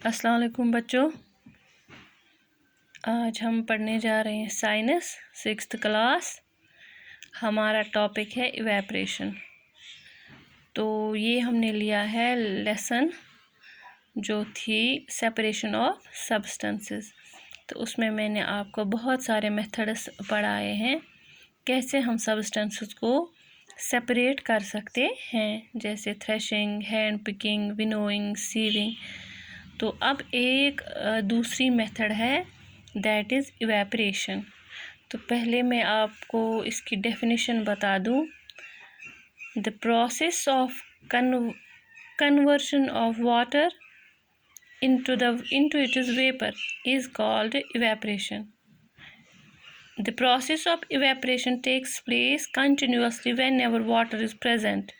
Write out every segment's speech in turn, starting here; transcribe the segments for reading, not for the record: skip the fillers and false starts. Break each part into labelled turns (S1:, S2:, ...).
S1: अस्सलाम वालेकुम बच्चों। आज हम पढ़ने जा रहे हैं साइंस 6th क्लास। हमारा टॉपिक है इवेपरेशन। तो ये हमने लिया है लेसन जो थी सेपरेशन ऑफ सब्सटेंसेस। तो उसमें मैंने आपको बहुत सारे मेथड्स पढ़ाए हैं कैसे हम सब्सटेंसेस को सेपरेट कर सकते हैं, जैसे threshing, hand picking, winnowing, sieving. तो अब एक दूसरी मेथड है, दैट इज़ इवेपरेशन। तो पहले मैं आपको इसकी डेफिनेशन बता दूं। The process of conversion of water into its vapor is called evaporation. The process of evaporation takes place continuously whenever water is present.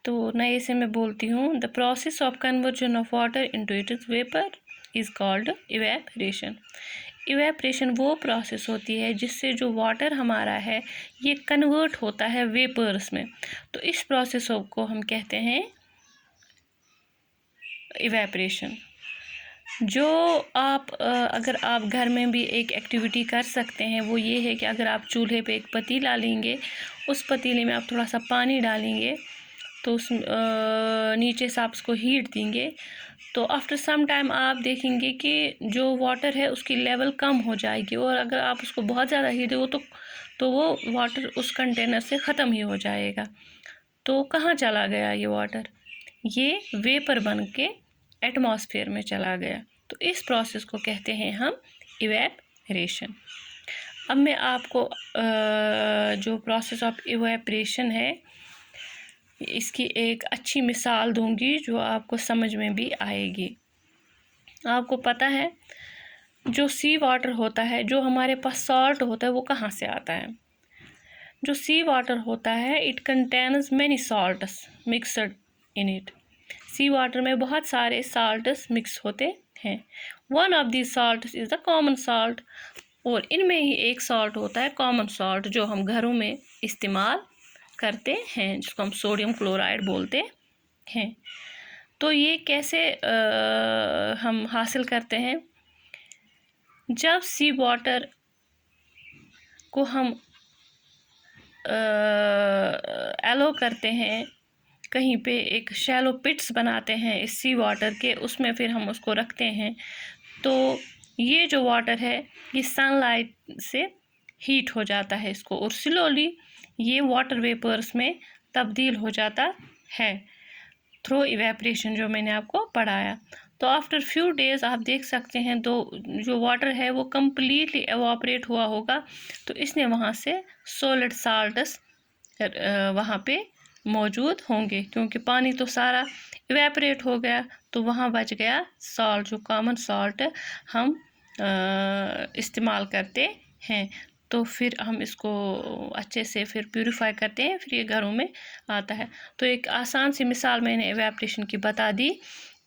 S1: तो नए से मैं बोलती हूँ, the process of conversion of water into its vapour is called evaporation. Evaporation वो process होती है जिससे जो वाटर हमारा है ये कन्वर्ट होता है वेपर्स में। तो इस प्रोसेस को हम कहते हैं इवेपरेशन। जो आप अगर आप घर में भी एक एक्टिविटी कर सकते हैं वो ये है कि अगर आप चूल्हे पे एक पतीला लेंगे, उस पतीले में आप थोड़ा सा पानी डालेंगे, तो उस नीचे से आप उसको हीट देंगे, तो आफ्टर सम टाइम आप देखेंगे कि जो वाटर है उसकी लेवल कम हो जाएगी। और अगर आप उसको बहुत ज़्यादा हीट दो तो वो वाटर उस कंटेनर से ख़त्म ही हो जाएगा। तो कहाँ चला गया ये वाटर? ये वेपर बन के एटमॉस्फेयर में चला गया। तो इस प्रोसेस को कहते हैं हम इवेपरेशन। अब मैं आपको जो प्रोसेस ऑफ इवेपरेशन है इसकी एक अच्छी मिसाल दूंगी जो आपको समझ में भी आएगी। आपको पता है जो सी वाटर होता है, जो हमारे पास सॉल्ट होता है, वो कहाँ से आता है? जो सी वाटर होता है it contains many salts mixed in it. Sea water में बहुत सारे साल्ट्स मिक्स होते हैं। One of this salts is the common salt. और इनमें ही एक साल्ट होता है कॉमन साल्ट जो हम घरों में इस्तेमाल करते हैं, जिसको हम सोडियम क्लोराइड बोलते हैं। तो ये कैसे हम हासिल करते हैं? जब सी वाटर को हम एलो करते हैं, कहीं पे एक शैलो पिट्स बनाते हैं इस सी वाटर के, उसमें फिर हम उसको रखते हैं, तो ये जो वाटर है ये सनलाइट से हीट हो जाता है इसको, और स्लोली ये वाटर वेपर्स में तब्दील हो जाता है थ्रू इवेपरेशन, जो मैंने आपको पढ़ाया। तो आफ्टर फ्यू डेज़ आप देख सकते हैं तो जो वाटर है वो कम्प्लीटली एवापरेट हुआ होगा। तो इसने वहाँ से सॉलिड साल्ट्स वहाँ पे मौजूद होंगे, क्योंकि पानी तो सारा इवेपरेट हो गया, तो वहाँ बच गया सॉल्ट, जो कॉमन सॉल्ट हम इस्तेमाल करते हैं। तो फिर हम इसको अच्छे से फिर प्यूरीफाई करते हैं, फिर ये घरों में आता है। तो एक आसान सी मिसाल मैंने इवेपरेशन की बता दी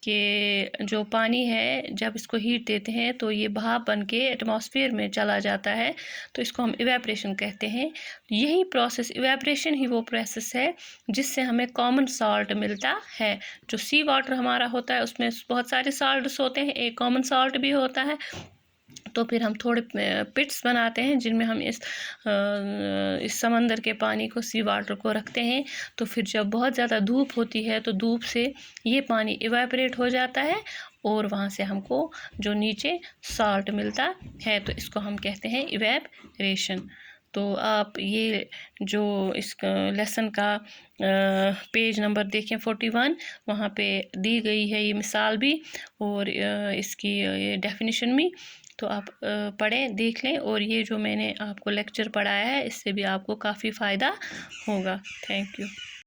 S1: कि जो पानी है जब इसको हीट देते हैं तो ये भाप बन के एटमॉस्फेयर में चला जाता है, तो इसको हम इवेपरेशन कहते हैं। यही प्रोसेस, इवेपरेशन ही वो प्रोसेस है जिससे हमें कॉमन सॉल्ट मिलता है। जो सी वाटर हमारा होता है उसमें बहुत सारे सॉल्ट्स होते हैं, एक कॉमन सॉल्ट भी होता है। तो फिर हम थोड़े पिट्स बनाते हैं जिनमें हम इस समंदर के पानी को, सी वाटर को रखते हैं। तो फिर जब बहुत ज़्यादा धूप होती है तो धूप से ये पानी इवेपरेट हो जाता है और वहाँ से हमको जो नीचे सॉल्ट मिलता है, तो इसको हम कहते हैं इवेपरेशन। तो आप ये जो इस लेसन का पेज नंबर देखें 41, वहाँ पे दी गई है ये मिसाल भी और इसकी ये डेफिनेशन भी। तो आप पढ़ें, देख लें, और ये जो मैंने आपको लेक्चर पढ़ाया है इससे भी आपको काफ़ी फ़ायदा होगा। Thank you.